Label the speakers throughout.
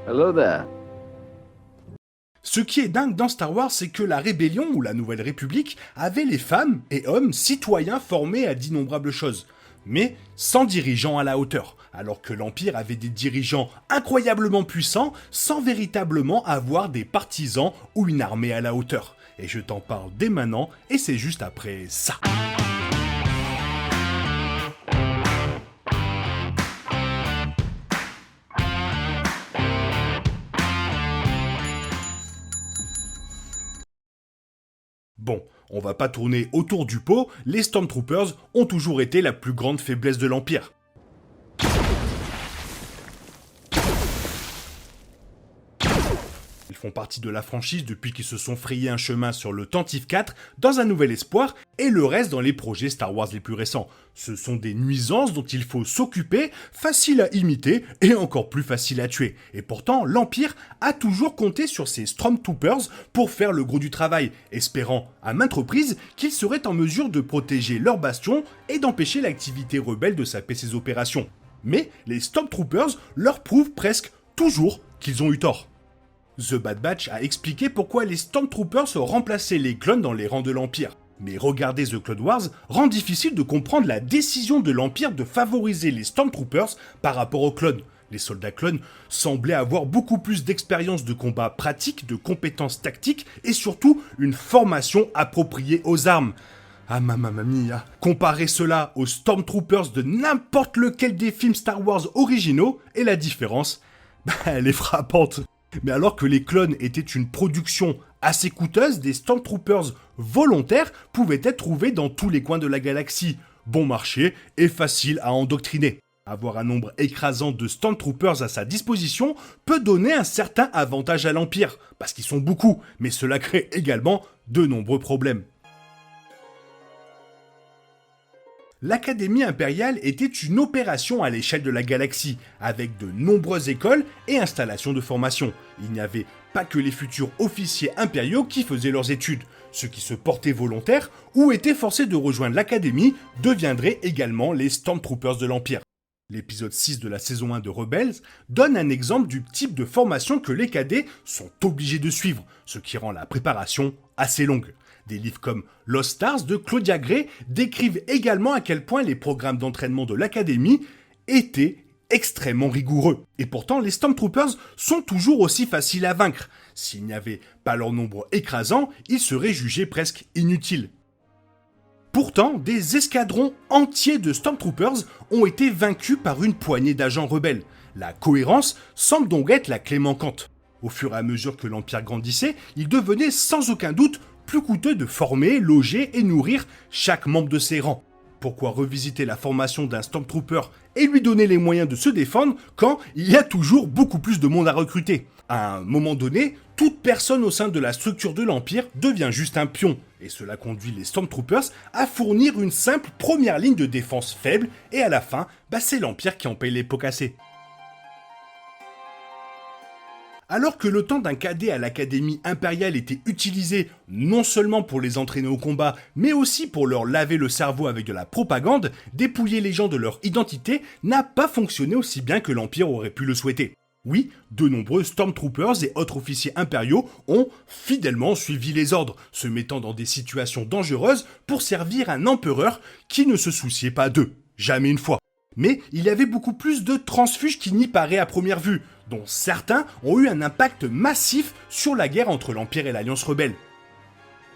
Speaker 1: Hello there.
Speaker 2: Ce qui est dingue dans Star Wars, c'est que la Rébellion, ou la Nouvelle République, avait les femmes et hommes citoyens formés à d'innombrables choses, mais sans dirigeants à la hauteur, alors que l'Empire avait des dirigeants incroyablement puissants, sans véritablement avoir des partisans ou une armée à la hauteur. Et je t'en parle dès maintenant, et c'est juste après ça. Bon, on va pas tourner autour du pot, les Stormtroopers ont toujours été la plus grande faiblesse de l'Empire. Ils font partie de la franchise depuis qu'ils se sont frayés un chemin sur le Tantive 4 dans Un Nouvel Espoir et le reste dans les projets Star Wars les plus récents. Ce sont des nuisances dont il faut s'occuper, faciles à imiter et encore plus faciles à tuer. Et pourtant, l'Empire a toujours compté sur ses Stormtroopers pour faire le gros du travail, espérant à maintes reprises qu'ils seraient en mesure de protéger leur bastion et d'empêcher l'activité rebelle de saper ses opérations. Mais les Stormtroopers leur prouvent presque toujours qu'ils ont eu tort. The Bad Batch a expliqué pourquoi les Stormtroopers remplaçaient les clones dans les rangs de l'Empire. Mais regarder The Clone Wars rend difficile de comprendre la décision de l'Empire de favoriser les Stormtroopers par rapport aux clones. Les soldats clones semblaient avoir beaucoup plus d'expérience de combat pratique, de compétences tactiques et surtout une formation appropriée aux armes. Ah mamma mia. Comparer cela aux Stormtroopers de n'importe lequel des films Star Wars originaux et la différence, elle est frappante. Mais alors que les clones étaient une production assez coûteuse, des Stormtroopers volontaires pouvaient être trouvés dans tous les coins de la galaxie, bon marché et facile à endoctriner. Avoir un nombre écrasant de Stormtroopers à sa disposition peut donner un certain avantage à l'Empire, parce qu'ils sont beaucoup, mais cela crée également de nombreux problèmes. L'Académie impériale était une opération à l'échelle de la galaxie, avec de nombreuses écoles et installations de formation. Il n'y avait pas que les futurs officiers impériaux qui faisaient leurs études. Ceux qui se portaient volontaires ou étaient forcés de rejoindre l'Académie deviendraient également les Stormtroopers de l'Empire. L'épisode 6 de la saison 1 de Rebels donne un exemple du type de formation que les cadets sont obligés de suivre, ce qui rend la préparation assez longue. Des livres comme Lost Stars de Claudia Gray décrivent également à quel point les programmes d'entraînement de l'Académie étaient extrêmement rigoureux. Et pourtant, les Stormtroopers sont toujours aussi faciles à vaincre. S'il n'y avait pas leur nombre écrasant, ils seraient jugés presque inutiles. Pourtant, des escadrons entiers de Stormtroopers ont été vaincus par une poignée d'agents rebelles. La cohérence semble donc être la clé manquante. Au fur et à mesure que l'Empire grandissait, il devenait sans aucun doute plus coûteux de former, loger et nourrir chaque membre de ses rangs. Pourquoi revisiter la formation d'un Stormtrooper et lui donner les moyens de se défendre quand il y a toujours beaucoup plus de monde à recruter ? À un moment donné, toute personne au sein de la structure de l'Empire devient juste un pion, et cela conduit les Stormtroopers à fournir une simple première ligne de défense faible, et à la fin, c'est l'Empire qui en paye les pots cassés. Alors que le temps d'un cadet à l'Académie impériale était utilisé non seulement pour les entraîner au combat, mais aussi pour leur laver le cerveau avec de la propagande, dépouiller les gens de leur identité n'a pas fonctionné aussi bien que l'Empire aurait pu le souhaiter. Oui, de nombreux Stormtroopers et autres officiers impériaux ont fidèlement suivi les ordres, se mettant dans des situations dangereuses pour servir un empereur qui ne se souciait pas d'eux, jamais une fois. Mais il y avait beaucoup plus de transfuges qu'il n'y paraît à première vue, dont certains ont eu un impact massif sur la guerre entre l'Empire et l'Alliance rebelle.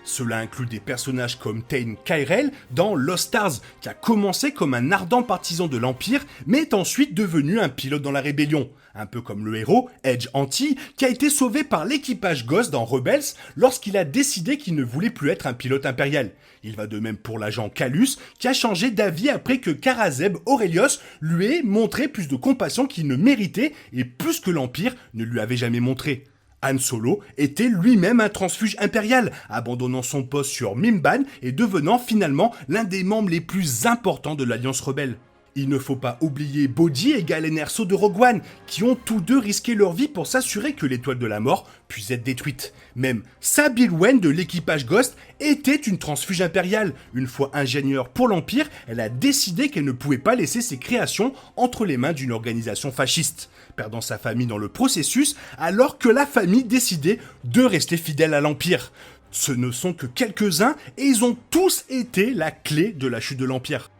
Speaker 2: Cela inclut des personnages comme Tain Kyrell dans Lost Stars, qui a commencé comme un ardent partisan de l'Empire, mais est ensuite devenu un pilote dans la rébellion. Un peu comme le héros, Edge Antilles, qui a été sauvé par l'équipage Ghost dans Rebels lorsqu'il a décidé qu'il ne voulait plus être un pilote impérial. Il va de même pour l'agent Calus, qui a changé d'avis après que Cara Zeb Orrelios lui ait montré plus de compassion qu'il ne méritait et plus que l'Empire ne lui avait jamais montré. Han Solo était lui-même un transfuge impérial, abandonnant son poste sur Mimban et devenant finalement l'un des membres les plus importants de l'Alliance rebelle. Il ne faut pas oublier Bodhi et Galen Erso de Rogue One, qui ont tous deux risqué leur vie pour s'assurer que l'étoile de la mort puisse être détruite. Même Sabine Wren de l'équipage Ghost était une transfuge impériale. Une fois ingénieure pour l'Empire, elle a décidé qu'elle ne pouvait pas laisser ses créations entre les mains d'une organisation fasciste, perdant sa famille dans le processus, alors que la famille décidait de rester fidèle à l'Empire. Ce ne sont que quelques-uns et ils ont tous été la clé de la chute de l'Empire.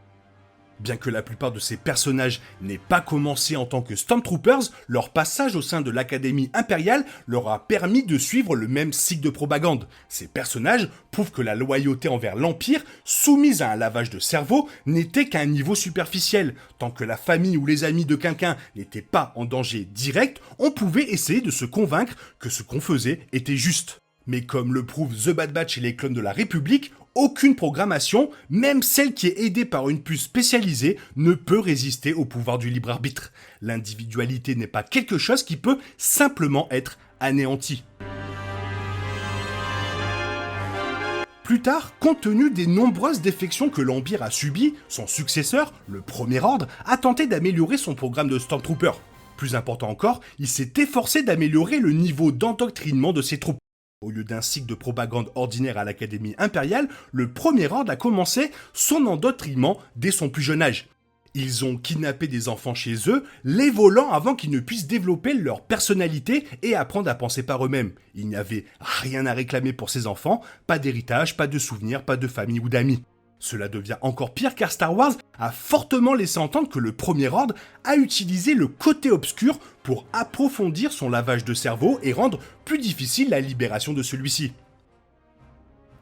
Speaker 2: Bien que la plupart de ces personnages n'aient pas commencé en tant que Stormtroopers, leur passage au sein de l'Académie impériale leur a permis de suivre le même cycle de propagande. Ces personnages prouvent que la loyauté envers l'Empire, soumise à un lavage de cerveau, n'était qu'à un niveau superficiel. Tant que la famille ou les amis de quelqu'un n'étaient pas en danger direct, on pouvait essayer de se convaincre que ce qu'on faisait était juste. Mais comme le prouvent The Bad Batch et les clones de la République, aucune programmation, même celle qui est aidée par une puce spécialisée, ne peut résister au pouvoir du libre arbitre. L'individualité n'est pas quelque chose qui peut simplement être anéanti. Plus tard, compte tenu des nombreuses défections que l'Empire a subies, son successeur, le Premier Ordre, a tenté d'améliorer son programme de Stormtrooper. Plus important encore, il s'est efforcé d'améliorer le niveau d'endoctrinement de ses troupes. Au lieu d'un cycle de propagande ordinaire à l'Académie impériale, le Premier Ordre a commencé son endoctrinement dès son plus jeune âge. Ils ont kidnappé des enfants chez eux, les volant avant qu'ils ne puissent développer leur personnalité et apprendre à penser par eux-mêmes. Il n'y avait rien à réclamer pour ces enfants, pas d'héritage, pas de souvenirs, pas de famille ou d'amis. Cela devient encore pire car Star Wars a fortement laissé entendre que le Premier Ordre a utilisé le côté obscur pour approfondir son lavage de cerveau et rendre plus difficile la libération de celui-ci.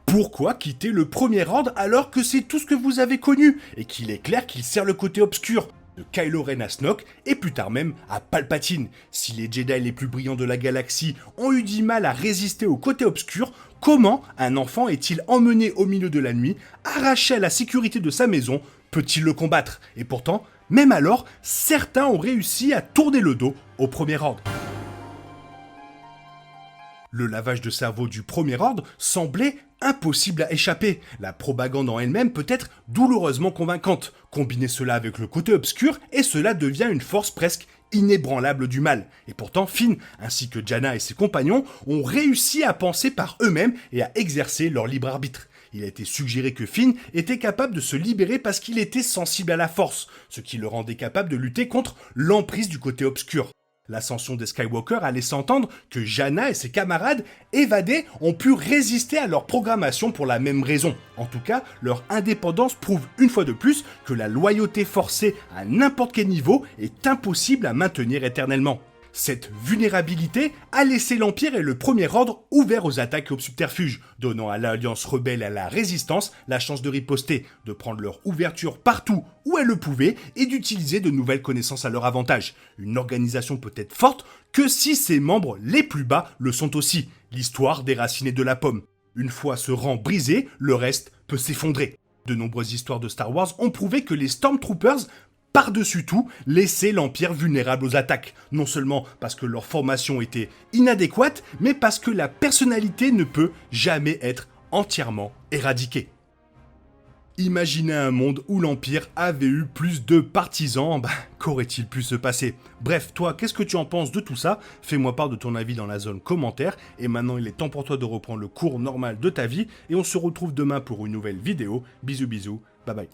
Speaker 2: Pourquoi quitter le Premier Ordre alors que c'est tout ce que vous avez connu et qu'il est clair qu'il sert le côté obscur de Kylo Ren à Snoke et plus tard même à Palpatine. Si les Jedi les plus brillants de la galaxie ont eu du mal à résister au côté obscur, comment un enfant est-il emmené au milieu de la nuit, arraché à la sécurité de sa maison, peut-il le combattre? Et pourtant, même alors, certains ont réussi à tourner le dos au Premier Ordre. Le lavage de cerveau du Premier Ordre semblait impossible à échapper. La propagande en elle-même peut être douloureusement convaincante. Combinez cela avec le côté obscur et cela devient une force presque inébranlable du mal. Et pourtant, Finn, ainsi que Jannah et ses compagnons, ont réussi à penser par eux-mêmes et à exercer leur libre arbitre. Il a été suggéré que Finn était capable de se libérer parce qu'il était sensible à la force, ce qui le rendait capable de lutter contre l'emprise du côté obscur. L'ascension des Skywalker a laissé entendre que Jannah et ses camarades évadés ont pu résister à leur programmation pour la même raison. En tout cas, leur indépendance prouve une fois de plus que la loyauté forcée à n'importe quel niveau est impossible à maintenir éternellement. Cette vulnérabilité a laissé l'Empire et le Premier Ordre ouverts aux attaques et aux subterfuges, donnant à l'Alliance rebelle et à la Résistance la chance de riposter, de prendre leur ouverture partout où elle le pouvait et d'utiliser de nouvelles connaissances à leur avantage. Une organisation peut être forte que si ses membres les plus bas le sont aussi. L'histoire déracinée de la pomme. Une fois ce rang brisé, le reste peut s'effondrer. De nombreuses histoires de Star Wars ont prouvé que les Stormtroopers par-dessus tout, laisser l'Empire vulnérable aux attaques. Non seulement parce que leur formation était inadéquate, mais parce que la personnalité ne peut jamais être entièrement éradiquée. Imaginez un monde où l'Empire avait eu plus de partisans, qu'aurait-il pu se passer? Bref, toi, qu'est-ce que tu en penses de tout ça? Fais-moi part de ton avis dans la zone commentaire, et maintenant il est temps pour toi de reprendre le cours normal de ta vie, et on se retrouve demain pour une nouvelle vidéo. Bisous bisous, bye bye.